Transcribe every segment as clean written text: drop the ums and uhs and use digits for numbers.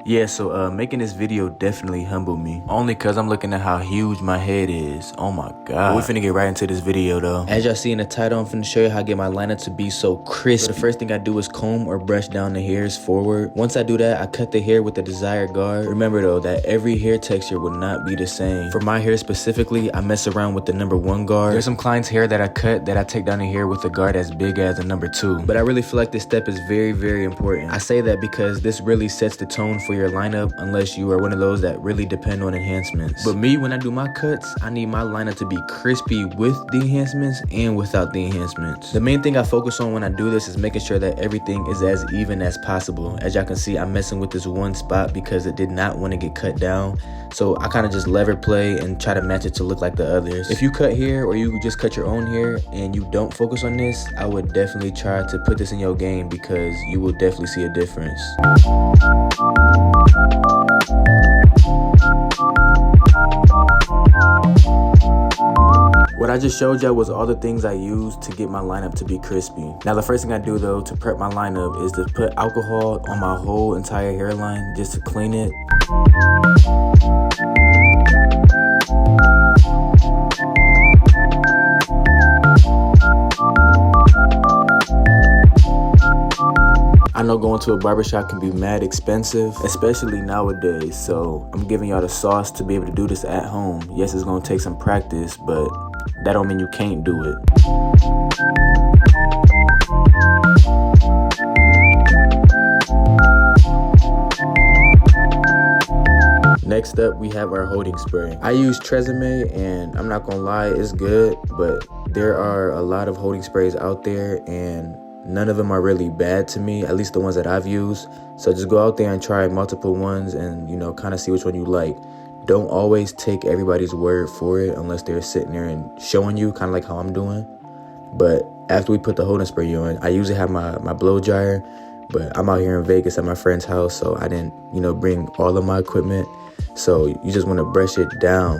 Yeah, so making this video definitely humbled me. Only cause I'm looking at how huge my head is. Oh my god. But we finna get right into this video though. As y'all see in the title, I'm finna show you how I get my lineup to be so crisp. So the first thing I do is comb or brush down the hairs forward. Once I do that, I cut the hair with the desired guard. Remember though, that every hair texture will not be the same. For my hair specifically, I mess around with the number 1 guard. There's some clients' hair that I cut that I take down the hair with a guard as big as the number 2. But I really feel like this step is very, very important. I say that because this really sets the tone for your lineup unless you are one of those that really depend on enhancements. But me, when I do my cuts, I need my lineup to be crispy with the enhancements and without the enhancements. The main thing I focus on when I do this is making sure that everything is as even as possible. As y'all can see, I'm messing with this one spot because it did not want to get cut down. So I kind of just lever play and try to match it to look like the others. If you cut hair or you just cut your own hair and you don't focus on this, I would definitely try to put this in your game because you will definitely see a difference. What I just showed y'all was all the things I used to get my lineup to be crispy. Now the first thing I do though to prep my lineup is to put alcohol on my whole entire hairline just to clean it. I know going to a barbershop can be mad expensive, especially nowadays, so I'm giving y'all the sauce to be able to do this at home. Yes, it's gonna take some practice, but that don't mean you can't do it. Next up, we have our holding spray. I use Tresemme, and I'm not gonna lie, it's good, but there are a lot of holding sprays out there, and none of them are really bad to me, at least the ones that I've used. So just go out there and try multiple ones and, you know, kind of see which one you like. Don't always take everybody's word for it unless they're sitting there and showing you, kind of like how I'm doing. But after we put the holding spray on, I usually have my blow dryer, but I'm out here in Vegas at my friend's house, so I didn't, you know, bring all of my equipment. So you just want to brush it down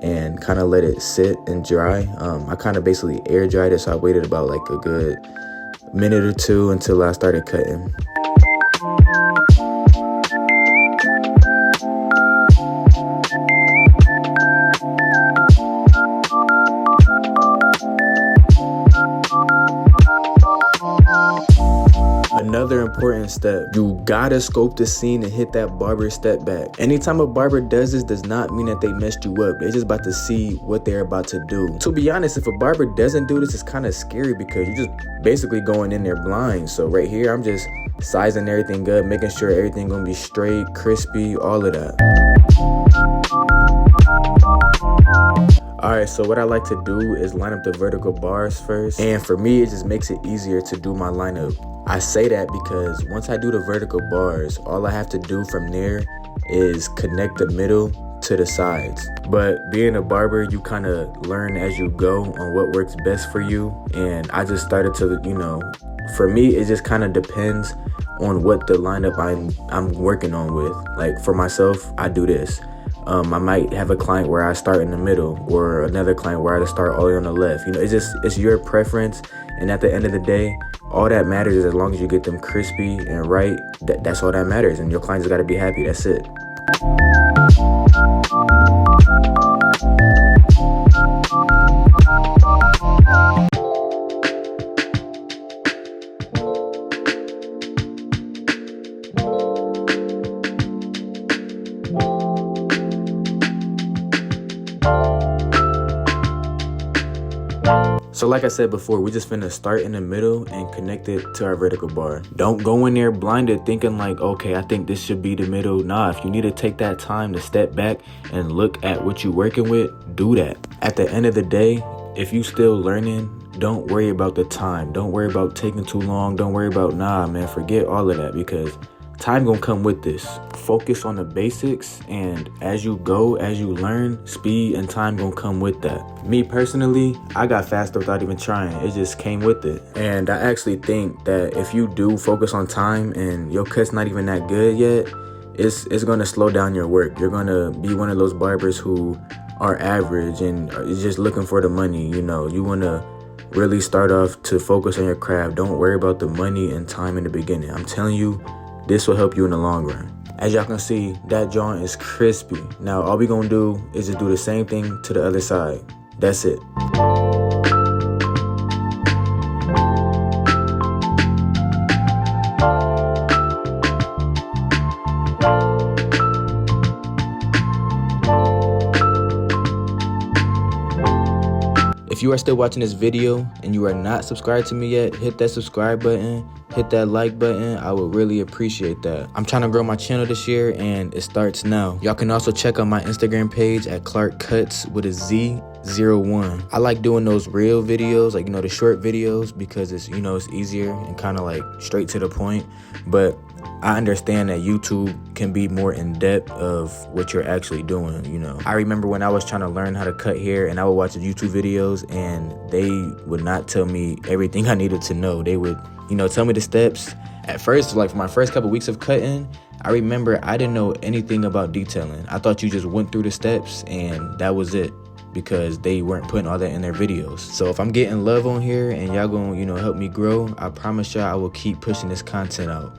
and kind of let it sit and dry. I kind of basically air dried it, so I waited about like a good minute or 2 until I started cutting. Another important step, you gotta scope the scene and hit that barber step back. Anytime a barber does this does not mean that they messed you up. They're just about to see what they're about to do. To be honest, if a barber doesn't do this, it's kind of scary because you're just basically going in there blind. So right here, I'm just sizing everything up, making sure everything gonna be straight, crispy, all of that. Alright, so what I like to do is line up the vertical bars first. And for me, it just makes it easier to do my lineup. I say that because once I do the vertical bars, all I have to do from there is connect the middle to the sides. But being a barber, you kind of learn as you go on what works best for you. And I just started to, you know, for me, it just kind of depends on what the lineup I'm working on with. Like for myself, I do this. I might have a client where I start in the middle, or another client where I start all the way on the left. You know, it's your preference. And at the end of the day, all that matters is as long as you get them crispy and right, that's all that matters. And your clients got to be happy. That's it. So like I said before, we just finna start in the middle and connect it to our vertical bar. Don't go in there blinded thinking like, okay, I think this should be the middle. Nah, if you need to take that time to step back and look at what you're working with, do that. At the end of the day, if you still learning, don't worry about the time. Don't worry about taking too long. Don't worry about, nah, man, forget all of that because time gonna come with this. Focus on the basics, and as you go, as you learn, speed and time gonna come with that. Me personally, I got faster without even trying. It just came with it. And I actually think that if you do focus on time and your cut's not even that good yet, it's gonna slow down your work. You're gonna be one of those barbers who are average and is just looking for the money. You know, you wanna really start off to focus on your craft. Don't worry about the money and time in the beginning. I'm telling you, this will help you in the long run. As y'all can see, that joint is crispy. Now all we gonna do is just do the same thing to the other side. That's it. If you are still watching this video and you are not subscribed to me yet, hit that subscribe button, hit that like button. I would really appreciate that. I'm trying to grow my channel this year and it starts now. Y'all can also check out my Instagram page at Clark Cuts with a Z01. I like doing those real videos, like, the short videos, because it's, it's easier and kind of like straight to the point. But I understand that YouTube can be more in depth of what you're actually doing, I remember when I was trying to learn how to cut hair and I would watch the YouTube videos and they would not tell me everything I needed to know. They would, tell me the steps. At first, like for my first couple weeks of cutting, I remember I didn't know anything about detailing. I thought you just went through the steps and that was it, because they weren't putting all that in their videos. So if I'm getting love on here and y'all gonna, help me grow, I promise y'all I will keep pushing this content out.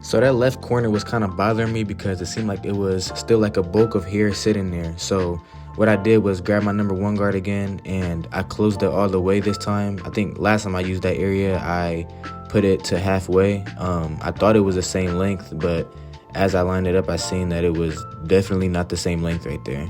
So that left corner was kind of bothering me because it seemed like it was still like a bulk of hair sitting there. So what I did was grab my number 1 guard again and I closed it all the way this time. I think last time I used that area, I put it to halfway. I thought it was the same length, but as I lined it up, I seen that it was definitely not the same length right there.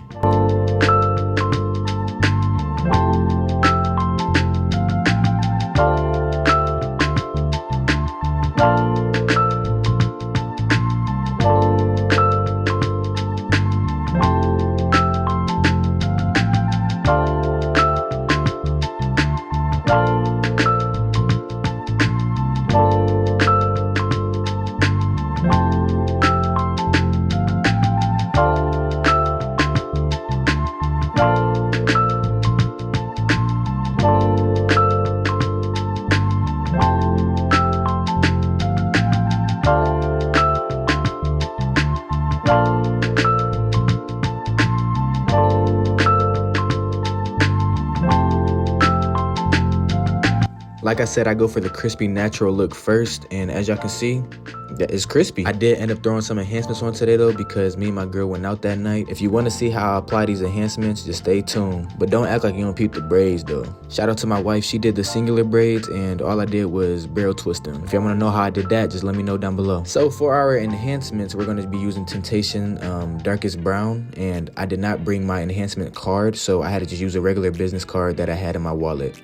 Like I said, I go for the crispy natural look first, and as y'all can see, that is crispy. I did end up throwing some enhancements on today though, because me and my girl went out that night. If you want to see how I apply these enhancements, just stay tuned. But don't act like you don't peep the braids though. Shout out to my wife, she did the singular braids, and all I did was barrel twist them. If y'all want to know how I did that, just let me know down below. So for our enhancements, we're going to be using Temptation Darkest Brown, and I did not bring my enhancement card, so I had to just use a regular business card that I had in my wallet.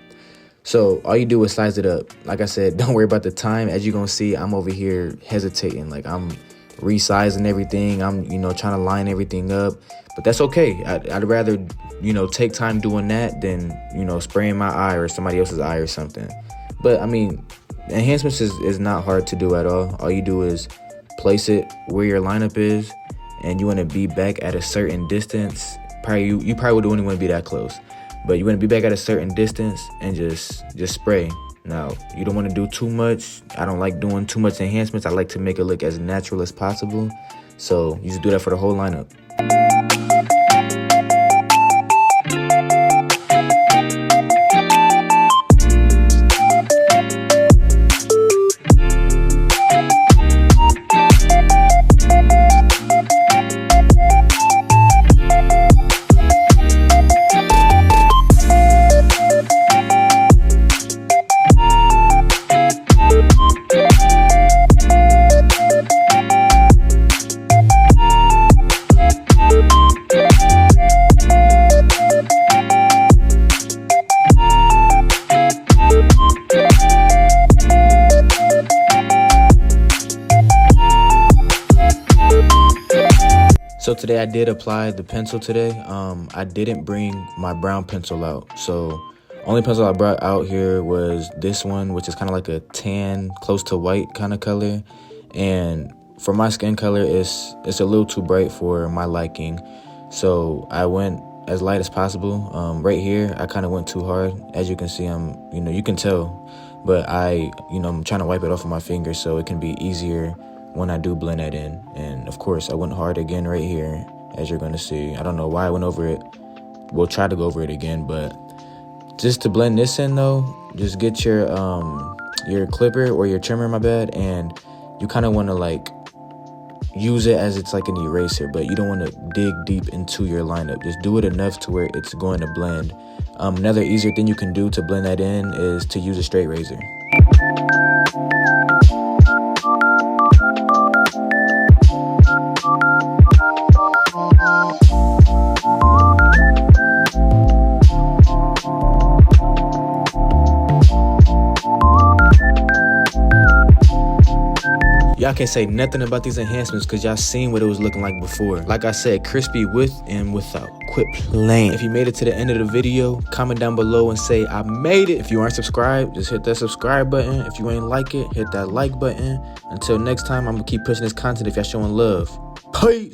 So all you do is size it up. Like I said, don't worry about the time. As you're going to see, I'm over here hesitating. Like I'm resizing everything. I'm, trying to line everything up. But that's okay. I'd rather, take time doing that than, spraying my eye or somebody else's eye or something. But, I mean, enhancements is not hard to do at all. All you do is place it where your lineup is. And you want to be back at a certain distance. You probably wouldn't want to be that close. But you want to be back at a certain distance and just spray. Now, you don't want to do too much. I don't like doing too much enhancements. I like to make it look as natural as possible. So you just do that for the whole lineup. So today I did apply the pencil today. I didn't bring my brown pencil out. So only pencil I brought out here was this one, which is kind of like a tan, close to white kind of color. And for my skin color, it's a little too bright for my liking. So I went as light as possible. Right here, I kind of went too hard. As you can see, you can tell. But I'm trying to wipe it off with my finger so it can be easier when I do blend that in. And of course, I went hard again right here, as you're gonna see. I don't know why I went over it. We'll try to go over it again, but just to blend this in though, just get your clipper or your trimmer, my bad, and you kind of want to like use it as it's like an eraser, but you don't want to dig deep into your lineup. Just do it enough to where it's going to blend. Another easier thing you can do to blend that in is to use a straight razor. Y'all can't say nothing about these enhancements because y'all seen what it was looking like before. Like I said, crispy with and without. Quit playing. If you made it to the end of the video, comment down below and say, I made it. If you aren't subscribed, just hit that subscribe button. If you ain't like it, hit that like button. Until next time, I'm going to keep pushing this content if y'all showing love. Peace.